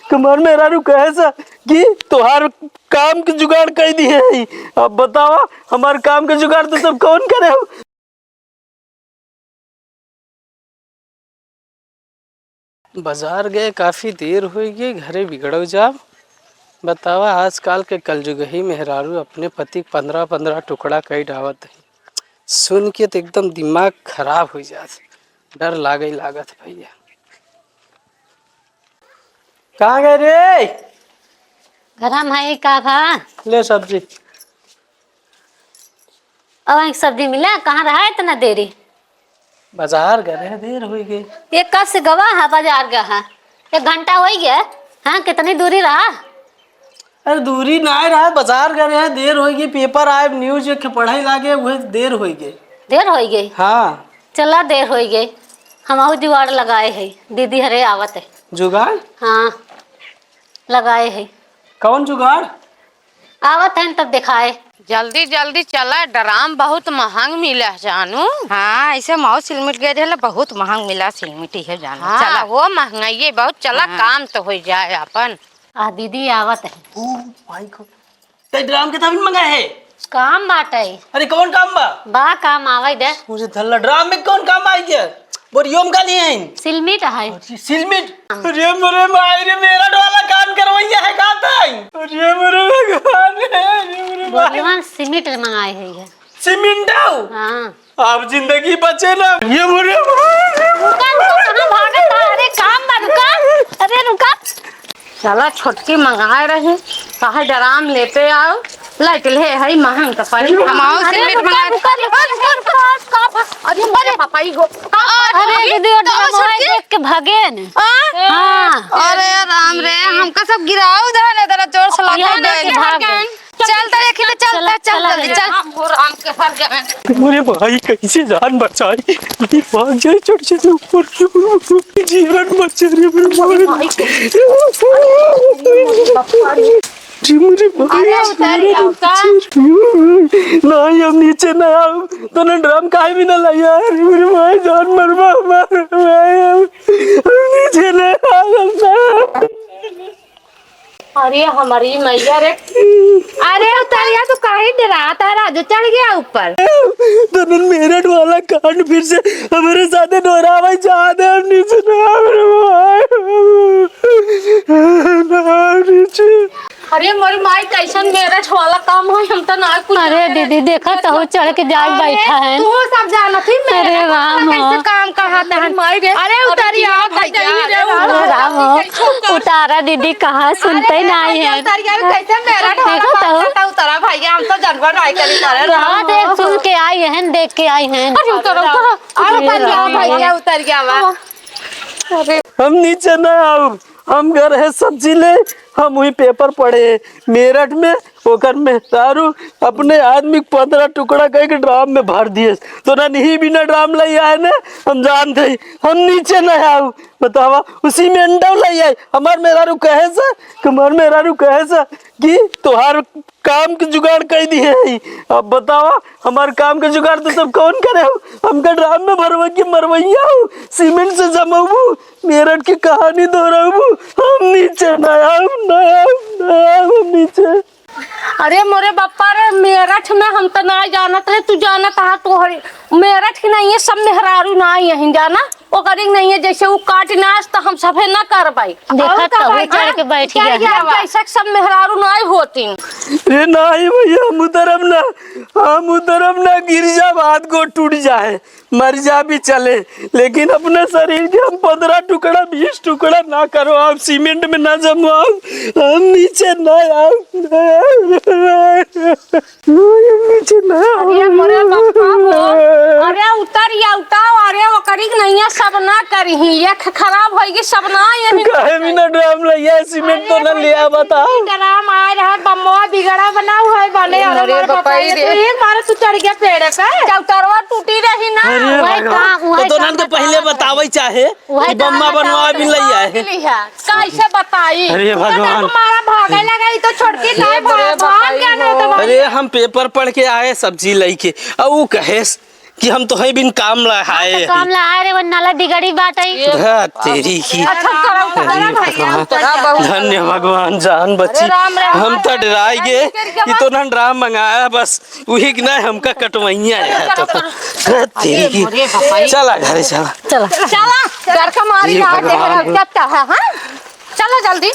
कमर मेरा रू कहे सा कि तुहार काम के जुगाड़ कर दिए। अब बतावा हमारे काम के जुगाड़ तो सब कौन करे। बाजार गए काफी देर हो गई, घरे बिगड़ो जाब। बतावा आजकल के कलयुग ही मेहरारू अपने पति 15-15 टुकड़ा कई डावत है। सुन के तो एकदम दिमाग खराब हो जात, डर लागे लागत भैया। कहाँ गए रे? घर में का भा ले सब्जी। अब एक सब्जी मिला कहाँ रहा है इतना देरी? बाजार गए देर हो गई। ये कब से गवा है बाजार गया है? 1 घंटा हो गया। हाँ कितनी दूरी रहा? अरे दूरी ना रहा, बाजार गए हैं देर हो गई। पेपर आए न्यूज के पढ़ाई लागे वही देर हो गई। देर हो गई? हाँ चला देर हो गई। हम जुगाड़ लगाए है, दीदी हरे आवत है। जुगाड़? हाँ लगाए है। कौन जुगाड़? आवत है तब दिखाए। जल्दी जल्दी चला, ड्राम बहुत महंग मिला जानू। हाँ ऐसे माओ सिलमिट गए थे, बहुत महंग मिला सिलमिटी है जानू। हाँ, चला वो महंगाई बहुत। चला हाँ। काम तो हो जाए अपन। दीदी आवत है। भाई को कई ड्राम के तभी मंगाए है। काम बाटे। अरे कौन काम बा काम आवे दे। मुझे थल्ला ड्राम में कौन काम आई गया? बोरियोम का लिए हैं सिलमिट है। सिलमिट। अरे मेरे माई रे मेरा वाला काम करवाइया है का ताई। अरे मेरे भगवान रे, अरे मेरे बोलियो सिमिट मंगाए है। सीमेंट आओ। हाँ अब जिंदगी बचे ना। ये मेरे कहाँ भागा था? अरे काम बा रुका। अरे रुका। चला छोटकी मंगाए रही, कहा ड्राम लेते आओ। लाइट ले है महंग तो पड़ी। हम आओ सिलमिट मंगाए। अरे पापाई गो। अरे दीदी और ड्रामा देख के भागे न। हाँ अरे राम रे, हमका सब गिराओ उधर ने तेरा जोर से लगा। चल तो देखी तो चल जल्दी चल। राम के हर जगह मेरे भाई कैसे जान बचाई। भाग जाए चढ़ से ऊपर जीवन बचे रे मेरे भाई। मेरे भाई नहीं अब नीचे ना आओ तो ना ड्राम काहे भी ना लाया। मेरे भाई जान मरवा नीचे ना आओ। अरे हमारी मैया रे। अरे उतारिया तो काहे डराता है? राजू चढ़ गया ऊपर। तो मेरठ वाला कांड फिर से हमारे साथ दोहरावा चाहते हैं। नीचे ना नीचे। अरे मोरी माई कैसन मेरठ वाला काम है, हम तो ना कुछ। अरे दीदी देखा तो वो चढ़ के जाग बैठा है। तू सब जाना थी। अरे राम कैसे काम कहता है माई रे। अरे उतारिया राम उतारा दीदी कहाँ सुनते नहीं है। उतारिया कैसे मेरठ वाला उतारा भैया, हम तो जानवर नहीं करी करे। हाँ देख सुन के आई है, देख के आई है। भैया उतर गया। हम नीचे ना आओ, हम घर है सब्जी ले। हम वही पेपर पढ़े मेरठ में ओकर में दारू अपने आदमी 15 टुकड़ा कह के ड्राम में भर दिए। तो ना नहीं बिना ड्राम लाई आए ना, हम जानते ही हम नीचे ना आओ। बतावा उसी में अंडा लाई आए। हमार मेहरारू कहे सा कमर मेहरारू कहे सा कि तुहार काम के जुगाड़ कर दिए है। अब बतावा हमारे काम के जुगाड़ तो सब कौन करे। हमका ड्राम में भरवा के मरवैया हूँ, सीमेंट से जमाऊ, मेरठ की कहानी दोहराऊ। हम नीचे ना आओ नीचे। अरे मोरे बापा रे, मेरठ में हम तो ना जानत रहे। तू जानत हा तो मेरठ की नहीं है, सब मेहरारू ना यहीं जाना वो करेंगे नहीं है। जैसे वो काट नाश तो हम सभे ना कर पाई। देखा तो वो चढ़ के बैठ गया। जैसा सब मेहरारू ना होती। रे नहीं भैया हम उतरब ना गिर जा, हाथ को टूट जाए, मर जा भी चले, लेकिन अपने शरीर के हम 15 टुकड़ा 20 टुकड़ा ना करो। आप सीमेंट में ना जमाओ। हम नीचे ना आओ, नीचे ना आओ। अरे मोरे बापा अरे उतरिया उताओ। अरे वो करी नहीं है, सब ना करी ये खराब होगी सब ना। ये काहे भी ना ड्राम लिया, सीमेंट तो ना लिया। बताओ ड्राम आ रहा है, बम्मा बिगड़ा बना हुआ है बने। अरे बापा एक बार तू चढ़ गया पेड़ पे, चौतरवा टूटी रही ना। तो ना पहले बतावे चाहे कि बम्मा बनवा भी लिया है। कैसे बताई? अरे भगवान हमारा भागे लगा तो छोड़ती नहीं भाग गया। अरे हम पेपर पढ़ के आए सब्जी लेके, और वो कहे कि हम तो है बिन काम लगाए तो काम ला आए रे वो नाला बिगड़ी बात है। तेरी की अच्छा करम करम भैया तोरा बहुत धन्य भगवान जान बची। राम राम। हम तो डराई गए कि तो ना ड्राम मंगाया बस वही कि ना हमका कटवैया है तो तेरी की चला घरे चला चला घर का मारी ये ना भगवान। देख रहा है, क्या है हाँ? चलो जल्दी।